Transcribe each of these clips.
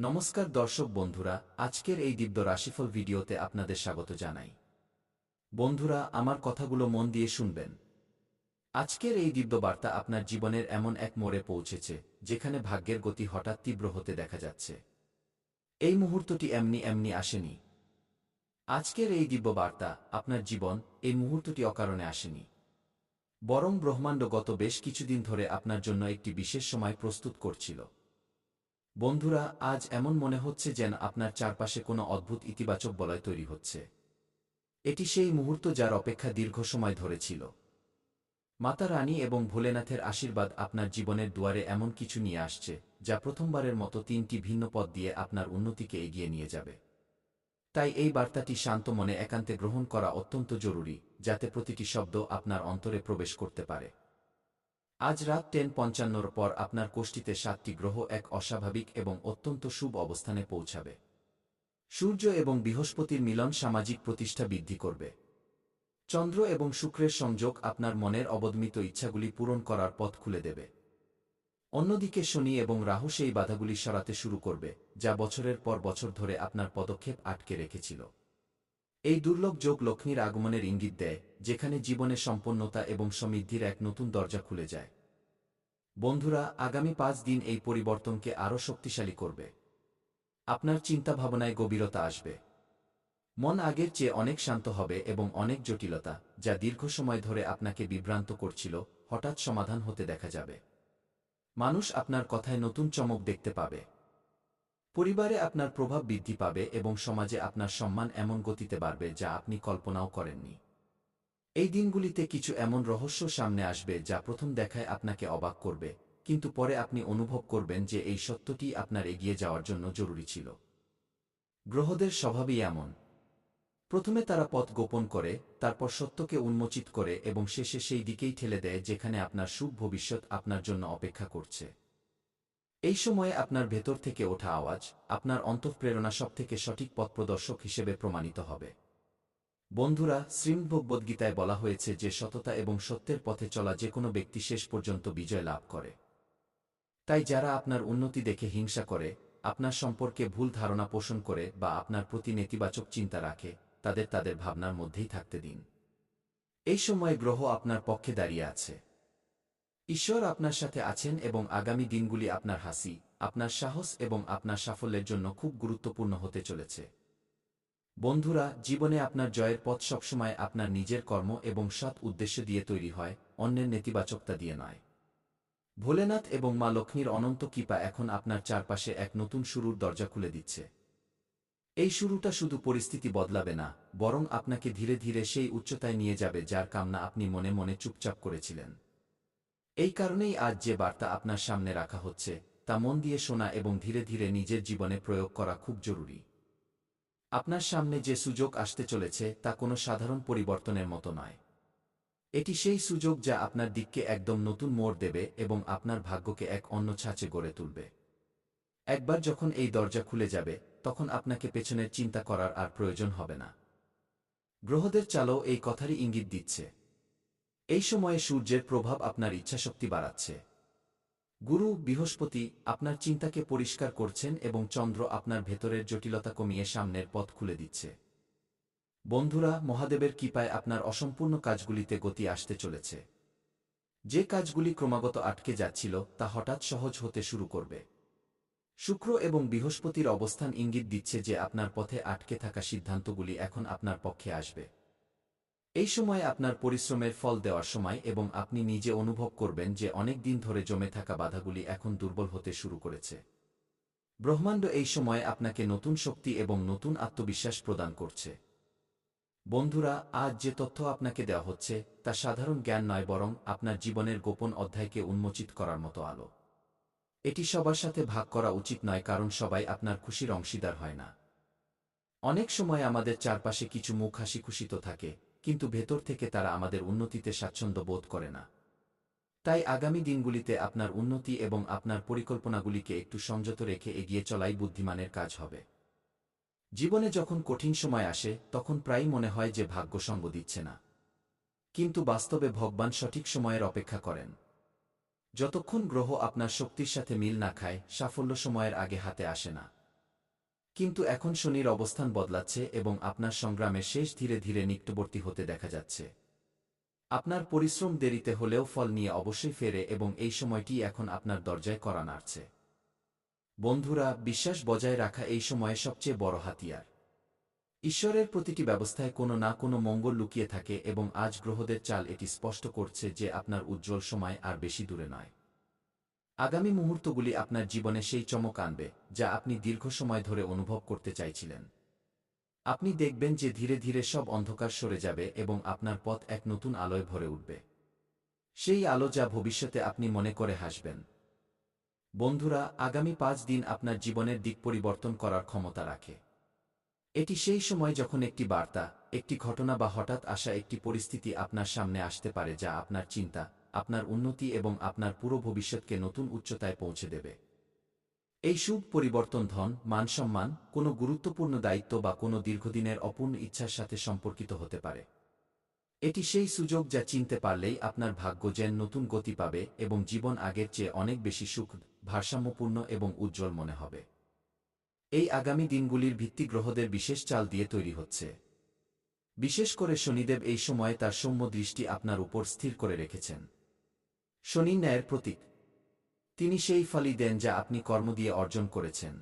নমস্কার দর্শক বন্ধুরা, আজকের এই দিব্য রাশিফল ভিডিওতে আপনাদের স্বাগত জানাই। বন্ধুরা, আমার কথাগুলো মন দিয়ে শুনবেন। আজকের এই দিব্য বার্তা আপনার জীবনের এমন এক মোড়ে পৌঁছেছে যেখানে ভাগ্যের গতি হঠাৎ তীব্র হতে দেখা যাচ্ছে। এই মুহূর্তটি এমনি এমনি আসেনি। আজকের এই দিব্য বার্তা আপনার জীবন এই মুহূর্তটি অকারণে আসেনি, বরং ব্রহ্মাণ্ড গত বেশ কিছুদিন ধরে আপনার জন্য একটি বিশেষ সময় প্রস্তুত করছিল। বন্ধুরা, আজ এমন মনে হচ্ছে যেন আপনার চারপাশে কোনো অদ্ভুত ইতিবাচক বলয় তৈরি হচ্ছে। এটি সেই মুহূর্ত যার অপেক্ষা দীর্ঘ সময় ধরে ছিল। মাতা রানী এবং ভোলেনাথের আশীর্বাদ আপনার জীবনের দুয়ারে এমন কিছু নিয়ে আসছে যা প্রথমবারের মতো তিনটি ভিন্ন পথ দিয়ে আপনার উন্নতিকে এগিয়ে নিয়ে যাবে। তাই এই বার্তাটি শান্ত মনে একান্তে গ্রহণ করা অত্যন্ত জরুরি, যাতে প্রতিটি শব্দ আপনার অন্তরে প্রবেশ করতে পারে। আজ রাত 10:55 পর আপনার কোষ্ঠীতে 7টি গ্রহ এক অস্বাভাবিক এবং অত্যন্ত শুভ অবস্থানে পৌঁছাবে। সূর্য এবং বৃহস্পতির মিলন সামাজিক প্রতিষ্ঠা বৃদ্ধি করবে। চন্দ্র এবং শুক্রের সংযোগ আপনার মনের অবদমিত ইচ্ছাগুলি পূরণ করার পথ খুলে দেবে। অন্যদিকে শনি এবং রাহু সেই বাধাগুলি সরাতে শুরু করবে যা বছরের পর বছর ধরে আপনার পদক্ষেপ আটকে রেখেছিল। এই দুর্লভ যোগ লক্ষ্মীর আগমনের ইঙ্গিত দেয়, যেখানে জীবনে সম্পন্নতা এবং সমৃদ্ধির এক নতুন দরজা খুলে যায়। বন্ধুরা, আগামী 5 দিন এই পরিবর্তনকে আরও শক্তিশালী করবে। আপনার চিন্তাভাবনায় গভীরতা আসবে। মন আগের চেয়ে অনেক শান্ত হবে এবং অনেক জটিলতা, যা দীর্ঘ সময় ধরে আপনাকে বিভ্রান্ত করছিল, হঠাৎ সমাধান হতে দেখা যাবে। মানুষ আপনার কথায় নতুন চমক দেখতে পাবে। পরিবারে আপনার প্রভাব বৃদ্ধি পাবে এবং সমাজে আপনার সম্মান এমন গতিতে বাড়বে যা আপনি কল্পনাও করেননি। এই দিনগুলিতে কিছু এমন রহস্য সামনে আসবে যা প্রথম দেখায় আপনাকে অবাক করবে, কিন্তু পরে আপনি অনুভব করবেন যে এই সত্যটি আপনার এগিয়ে যাওয়ার জন্য জরুরি ছিল। গ্রহদের স্বভাবই এমন। প্রথমে তারা পথ গোপন করে, তারপর সত্যকে উন্মোচিত করে এবং শেষে সেই দিকেই ঠেলে দেয় যেখানে আপনার শুভ ভবিষ্যৎ আপনার জন্য অপেক্ষা করছে। এই সময়ে আপনার ভেতর থেকে ওঠা আওয়াজ, আপনার অন্তঃপ্রেরণা সবথেকে সঠিক পথপ্রদর্শক হিসেবে প্রমাণিত হবে। বন্ধুরা, শ্রীমদ্ভগবদ্গীতায় বলা হয়েছে যে সততা এবং সত্যের পথে চলা যে কোনো ব্যক্তি শেষ পর্যন্ত বিজয় লাভ করে। তাই যারা আপনার উন্নতি দেখে হিংসা করে, আপনার সম্পর্কে ভুল ধারণা পোষণ করে বা আপনার প্রতি নেতিবাচক চিন্তা রাখে, তাদের ভাবনার মধ্যেই থাকতে দিন। এই সময় গ্রহ আপনার পক্ষে দাঁড়িয়ে আছে। ঈশ্বর আপনার সাথে আছেন এবং আগামী দিনগুলি আপনার হাসি, আপনার সাহস এবং আপনার সাফল্যের জন্য খুব গুরুত্বপূর্ণ হতে চলেছে। বন্ধুরা, জীবনে আপনার জয়ের পথ সবসময় আপনার নিজের কর্ম এবং সৎ উদ্দেশ্য দিয়ে তৈরি হয়, অন্যের নেতিবাচকতা দিয়ে নয়। ভোলেনাথ এবং মা লক্ষ্মীর অনন্ত কৃপা এখন আপনার চারপাশে এক নতুন শুরুর দরজা খুলে দিচ্ছে। এই শুরুটা শুধু পরিস্থিতি বদলাবে না, বরং আপনাকে ধীরে ধীরে সেই উচ্চতায় নিয়ে যাবে যার কামনা আপনি মনে মনে চুপচাপ করেছিলেন। এই কারণেই আজ যে বার্তা আপনার সামনে রাখা হচ্ছে তা মন দিয়ে শোনা এবং ধীরে ধীরে নিজের জীবনে প্রয়োগ করা খুব জরুরি। আপনার সামনে যে সুযোগ আসতে চলেছে তা কোনো সাধারণ পরিবর্তনের মতো নয়। এটি সেই সুযোগ যা আপনার দিককে একদম নতুন মোড় দেবে এবং আপনার ভাগ্যকে এক অন্য ছাঁচে গড়ে তুলবে। একবার যখন এই দরজা খুলে যাবে, তখন আপনাকে পেছনের চিন্তা করার আর প্রয়োজন হবে না। গ্রহদের চালও এই কথারই ইঙ্গিত দিচ্ছে। এই সময়ে সূর্যের প্রভাব আপনার ইচ্ছাশক্তি বাড়াচ্ছে। গুরু, বৃহস্পতি আপনার চিন্তাকে পরিষ্কার করছেন এবং চন্দ্র আপনার ভেতরের জটিলতা কমিয়ে সামনের পথ খুলে দিচ্ছে। বন্ধুরা, মহাদেবের কৃপায় আপনার অসম্পূর্ণ কাজগুলিতে গতি আসতে চলেছে। যে কাজগুলি ক্রমাগত আটকে যাচ্ছিল তা হঠাৎ সহজ হতে শুরু করবে। শুক্র এবং বৃহস্পতির অবস্থান ইঙ্গিত দিচ্ছে যে আপনার পথে আটকে থাকা সিদ্ধান্তগুলি এখন আপনার পক্ষে আসবে। এই সময় আপনার পরিশ্রমের ফল দেওয়ার সময় এবং আপনি নিজে অনুভব করবেন যে অনেক দিন ধরে জমে থাকা বাধাগুলি এখন দুর্বল হতে শুরু করেছে। ব্রহ্মাণ্ড এই সময় আপনাকে নতুন শক্তি এবং নতুন আত্মবিশ্বাস প্রদান করছে। বন্ধুরা, আজ যে তথ্য আপনাকে দেওয়া হচ্ছে তা সাধারণ জ্ঞান নয়, বরং আপনার জীবনের গোপন অধ্যায়কে উন্মোচিত করার মতো আলো। এটি সবার সাথে ভাগ করা উচিত নয়, কারণ সবাই আপনার খুশির অংশীদার হয় না। অনেক সময় আমাদের চারপাশে কিছু মুখ হাসিখুশি তো থাকে, কিন্তু ভেতর থেকে তারা আমাদের উন্নতিতে স্বাচ্ছন্দ্য বোধ করে না। তাই আগামী দিনগুলিতে আপনার উন্নতি এবং আপনার পরিকল্পনাগুলিকে একটু সংযত রেখে এগিয়ে চলাই বুদ্ধিমানের কাজ হবে। জীবনে যখন কঠিন সময় আসে তখন প্রায়ই মনে হয় যে ভাগ্য সঙ্গ দিচ্ছে না, কিন্তু বাস্তবে ভগবান সঠিক সময়ের অপেক্ষা করেন। যতক্ষণ গ্রহ আপনার শক্তির সাথে মিল না খায়, সাফল্য সময়ের আগে হাতে আসে না। কিন্তু এখন শনির অবস্থান বদলাচ্ছে এবং আপনার সংগ্রামের শেষ ধীরে ধীরে নিকটবর্তী হতে দেখা যাচ্ছে। আপনার পরিশ্রম দেরিতে হলেও ফল নিয়ে অবশ্যই ফেরে এবং এই সময়টি এখন আপনার দরজায় কড়া নাড়ছে। বন্ধুরা, বিশ্বাস বজায় রাখা এই সময়ে সবচেয়ে বড় হাতিয়ার। ঈশ্বরের প্রতিটি ব্যবস্থায় কোনো না কোনো মঙ্গল লুকিয়ে থাকে এবং আজ গ্রহদের চাল এটি স্পষ্ট করছে যে আপনার উজ্জ্বল সময় আর বেশি দূরে নয়। আগামী মুহূর্তগুলি আপনার জীবনে সেই চমক আনবে যা আপনি দীর্ঘ সময় ধরে অনুভব করতে চাইছিলেন। আপনি দেখবেন যে ধীরে ধীরে সব অন্ধকার সরে যাবে এবং আপনার পথ এক নতুন আলোয় ভরে উঠবে। সেই আলো যা ভবিষ্যতে আপনি মনে করে হাসবেন। বন্ধুরা, আগামী 5 দিন আপনার জীবনের দিক পরিবর্তন করার ক্ষমতা রাখে। এটি সেই সময় যখন একটি বার্তা, একটি ঘটনা বা হঠাৎ আসা একটি পরিস্থিতি আপনার সামনে আসতে পারে যা আপনার চিন্তা, আপনার উন্নতি এবং আপনার পুরো ভবিষ্যৎকে নতুন উচ্চতায় পৌঁছে দেবে। এই শুভ পরিবর্তন ধন, মান-সম্মান, কোনো গুরুত্বপূর্ণ দায়িত্ব বা কোনো দীর্ঘদিনের অপূর্ণ ইচ্ছার সাথে সম্পর্কিত হতে পারে। এটি সেই সুযোগ যা চিনতে পারলেই আপনার ভাগ্য যেন নতুন গতি পাবে এবং জীবন আগের চেয়ে অনেক বেশি সুখ, ভারসাম্যপূর্ণ এবং উজ্জ্বল মনে হবে। এই আগামী দিনগুলির ভিত্তি গ্রহদের বিশেষ চাল দিয়ে তৈরি হচ্ছে। বিশেষ করে শনিদেব এই সময়ে তার সৌম্য দৃষ্টি আপনার উপর স্থির করে রেখেছেন। শনি ন্যায়ের প্রতীক। তিনি সেই ফলই দেন যা আপনি কর্ম দিয়ে অর্জন করেছেন।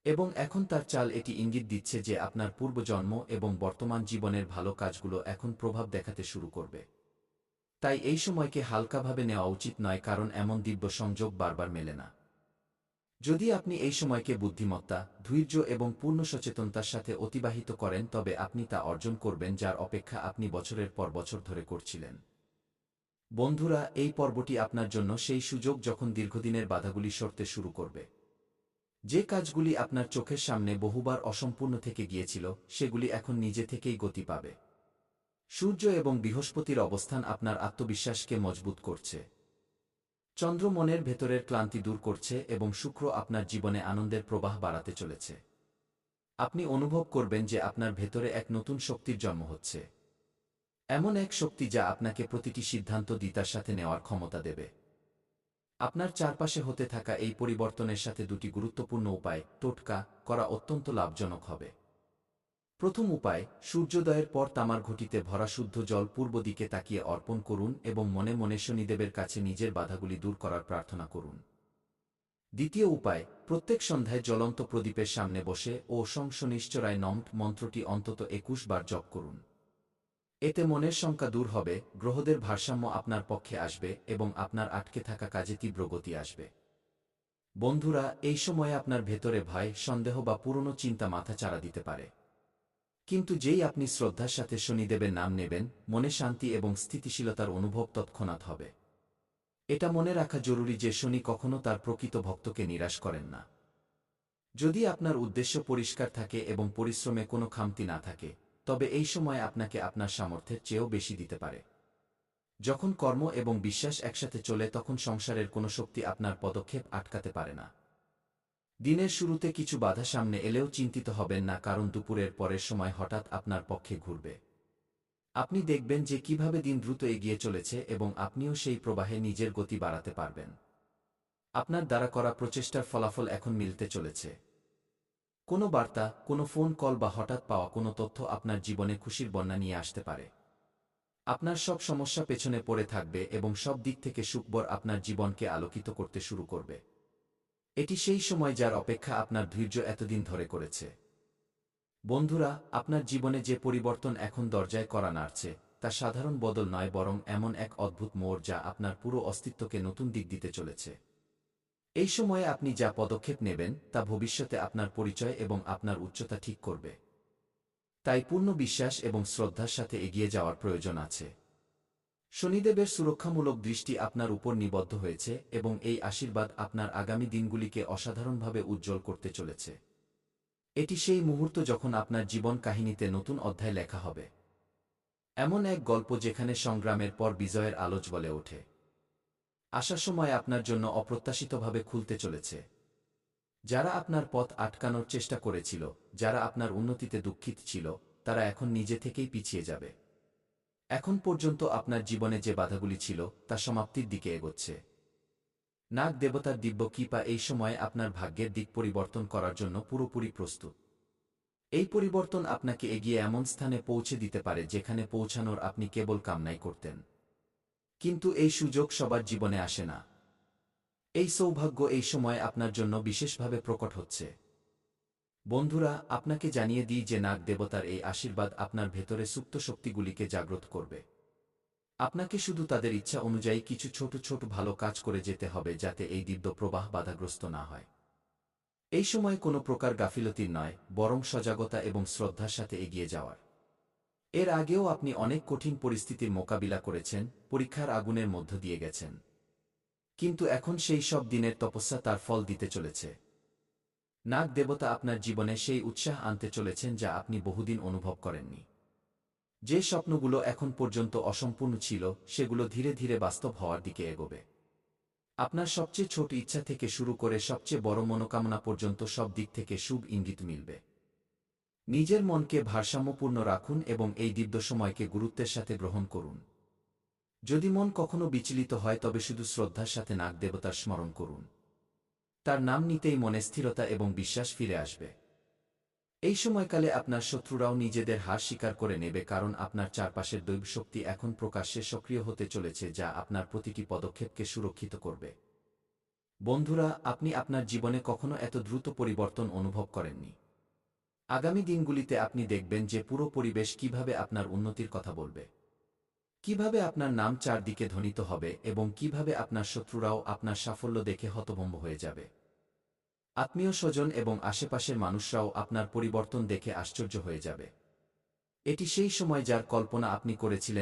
এবং এখন তার চাল এটি ইঙ্গিত দিচ্ছে যে আপনার পূর্বজন্ম এবং বর্তমান জীবনের ভালো কাজগুলো এখন প্রভাব দেখাতে শুরু করবে। তাই এই সময়কে হালকাভাবে নেওয়া উচিত নয়, কারণ এমন দিব্য সংযোগ বারবার মেলে না। যদি আপনি এই সময়কে বুদ্ধিমত্তা, ধৈর্য এবং পূর্ণ সচেতনতার সাথে অতিবাহিত করেন তবে আপনি তা অর্জন করবেন যার অপেক্ষা আপনি বছরের পর বছর ধরে করছিলেন। বন্ধুরা, এই পর্বটি আপনার জন্য সেই সুযোগ যখন দীর্ঘদিনের বাধাগুলি সরতে শুরু করবে। যে কাজগুলি আপনার চোখের সামনে বহুবার অসম্পূর্ণ থেকে গিয়েছিল সেগুলি এখন নিজে থেকেই গতি পাবে। সূর্য এবং বৃহস্পতির অবস্থান আপনার আত্মবিশ্বাসকে মজবুত করছে। চন্দ্র মনের ভেতরের ক্লান্তি দূর করছে এবং শুক্র আপনার জীবনে আনন্দের প্রবাহ বাড়াতে চলেছে। আপনি অনুভব করবেন যে আপনার ভেতরে এক নতুন শক্তির জন্ম হচ্ছে। এমন এক শক্তি যা আপনাকে প্রতিটি সিদ্ধান্ত দ্বিতার সাথে নেওয়ার ক্ষমতা দেবে। আপনার চারপাশে হতে থাকা এই পরিবর্তনের সাথে দুটি গুরুত্বপূর্ণ উপায় টোটকা করা অত্যন্ত লাভজনক হবে। প্রথম উপায়, সূর্যোদয়ের পর তামার ঘটিতে ভরা শুদ্ধ জল পূর্ব দিকে তাকিয়ে অর্পণ করুন এবং মনে মনে শনিদেবের কাছে নিজের বাধাগুলি দূর করার প্রার্থনা করুন। দ্বিতীয় উপায়, প্রত্যেক সন্ধ্যায় জ্বলন্ত প্রদীপের সামনে বসে ও শং শনিশ্চরায় নম মন্ত্রটি অন্তত 21 বার জপ করুন। এতে মনের শঙ্কা দূর হবে, গ্রহদের ভারসাম্য আপনার পক্ষে আসবে এবং আপনার আটকে থাকা কাজে তীব্র গতি আসবে। বন্ধুরা, এই সময়ে আপনার ভেতরে ভয়, সন্দেহ বা পুরনো চিন্তা মাথাচাড়া দিতে পারে। কিন্তু যেই আপনি শ্রদ্ধার সাথে শনিদেবের নাম নেবেন, মনে শান্তি এবং স্থিতিশীলতার অনুভব তৎক্ষণাৎ হবে। এটা মনে রাখা জরুরি যে শনি কখনো তার প্রকৃত ভক্তকে নিরাশ করেন না। যদি আপনার উদ্দেশ্য পরিষ্কার থাকে এবং পরিশ্রমে কোনো খামতি না থাকে, তবে এই সময় আপনাকে আপনার সামর্থ্যের চেয়েও বেশি দিতে পারে। যখন কর্ম এবং বিশ্বাস একসাথে চলে তখন সংসারের কোনো শক্তি আপনার পদক্ষেপ আটকাতে পারে না। দিনের শুরুতে কিছু বাধা সামনে এলেও চিন্তিত হবেন না, কারণ দুপুরের পরের সময় হঠাৎ আপনার পক্ষে ঘুরবে। আপনি দেখবেন যে কিভাবে দিন দ্রুত এগিয়ে চলেছে এবং আপনিও সেই প্রবাহে নিজের গতি বাড়াতে পারবেন। আপনার দ্বারা করা প্রচেষ্টার ফলাফল এখন মিলতে চলেছে। কোনো বার্তা, কোনো ফোন কল বা হঠাৎ পাওয়া কোনো তথ্য আপনার জীবনে খুশির বন্যা নিয়ে আসতে পারে। আপনার সব সমস্যা পেছনে পড়ে থাকবে এবং সব দিক থেকে সুখবর আপনার জীবনকে আলোকিত করতে শুরু করবে। এটি সেই সময় যার অপেক্ষা আপনার ধৈর্য এতদিন ধরে করেছে। বন্ধুরা, আপনার জীবনে যে পরিবর্তন এখন দরজায় কড়া নাড়ছে তা সাধারণ বদল নয়, বরং এমন এক অদ্ভুত মোড় যা আপনার পুরো অস্তিত্বকে নতুন দিক দিতে চলেছে। এই সময়ে আপনি যা পদক্ষেপ নেবেন তা ভবিষ্যতে আপনার পরিচয় এবং আপনার উচ্চতা ঠিক করবে। তাই পূর্ণ বিশ্বাস এবং শ্রদ্ধার সাথে এগিয়ে যাওয়ার প্রয়োজন আছে। শনিদেবের সুরক্ষামূলক দৃষ্টি আপনার উপর নিবদ্ধ হয়েছে এবং এই আশীর্বাদ আপনার আগামী দিনগুলিকে অসাধারণভাবে উজ্জ্বল করতে চলেছে। এটি সেই মুহূর্ত যখন আপনার জীবন কাহিনীতে নতুন অধ্যায় লেখা হবে। এমন এক গল্প যেখানে সংগ্রামের পর বিজয়ের আলো জ্বলে ওঠে। আসার সময় আপনার জন্য অপ্রত্যাশিতভাবে খুলতে চলেছে। যারা আপনার পথ আটকানোর চেষ্টা করেছিল, যারা আপনার উন্নতিতে দুঃখিত ছিল, তারা এখন নিজে থেকেই পিছিয়ে যাবে। এখন পর্যন্ত আপনার জীবনে যে বাধাগুলি ছিল তা সমাপ্তির দিকে এগোচ্ছে। নাগ দেবতার দিব্য কৃপা এই সময়ে আপনার ভাগ্যের দিক পরিবর্তন করার জন্য পুরোপুরি প্রস্তুত। এই পরিবর্তন আপনাকে এগিয়ে এমন স্থানে পৌঁছে দিতে পারে যেখানে পৌঁছানোর আপনি কেবল কামনাই করতেন। কিন্তু এই সুযোগ সবার জীবনে আসে না। এই সৌভাগ্য এই সময় আপনার জন্য বিশেষভাবে প্রকট হচ্ছে। বন্ধুরা, আপনাকে জানিয়ে দিই যে নাগ দেবতার এই আশীর্বাদ আপনার ভেতরে সুপ্ত শক্তিগুলিকে জাগ্রত করবে। আপনাকে শুধু তাদের ইচ্ছা অনুযায়ী কিছু ছোট ছোট ভালো কাজ করে যেতে হবে যাতে এই দিব্য প্রবাহ বাধাগ্রস্ত না হয়। এই সময় কোনো প্রকার গাফিলতির নয়, বরং সজাগতা এবং শ্রদ্ধার সাথে এগিয়ে যাওয়ার। এর আগেও আপনি অনেক কঠিন পরিস্থিতির মোকাবিলা করেছেন, পরীক্ষার আগুনের মধ্য দিয়ে গেছেন। কিন্তু এখন সেই সব দিনের তপস্যা তার ফল দিতে চলেছে। নাগ দেবতা আপনার জীবনে সেই উৎসাহ আনতে চলেছেন যা আপনি বহুদিন অনুভব করেননি। যে স্বপ্নগুলো এখন পর্যন্ত অসম্পূর্ণ ছিল সেগুলো ধীরে ধীরে বাস্তব হওয়ার দিকে এগোবে। আপনার সবচেয়ে ছোট ইচ্ছা থেকে শুরু করে সবচেয়ে বড় মনোকামনা পর্যন্ত সব দিক থেকে শুভ ইঙ্গিত মিলবে। নিজের মনকে ভারসাম্যপূর্ণ রাখুন এবং এই দিব্য সময়কে গুরুত্বের সাথে গ্রহণ করুন। যদি মন কখনো বিচলিত হয় তবে শুধু শ্রদ্ধার সাথে নাগ দেবতার স্মরণ করুন। তার নাম নিতেই মনে স্থিরতা এবং বিশ্বাস ফিরে আসবে। এই সময়কালে আপনার শত্রুরাও নিজেদের হার স্বীকার করে নেবে, কারণ আপনার চারপাশের দৈব শক্তি এখন প্রকাশ্যে সক্রিয় হতে চলেছে যা আপনার প্রতিটি পদক্ষেপকে সুরক্ষিত করবে। বন্ধুরা, আপনি আপনার জীবনে কখনো এত দ্রুত পরিবর্তন অনুভব করেননি। আগামী দিনগুলিতে আপনি দেখবেন যে পুরো পরিবেশ কিভাবে আপনার উন্নতির কথা বলবে, কিভাবে আপনার নাম চারদিকে ধ্বনিত হবে এবং কিভাবে আপনার শত্রুরাও আপনার সাফল্য দেখে হতভম্ব হয়ে যাবে। আত্মীয় স্বজন এবং আশেপাশের মানুষরাও আপনার পরিবর্তন দেখে আশ্চর্য হয়ে যাবে। এটি সেই সময় যার কল্পনা আপনি করেছিলেন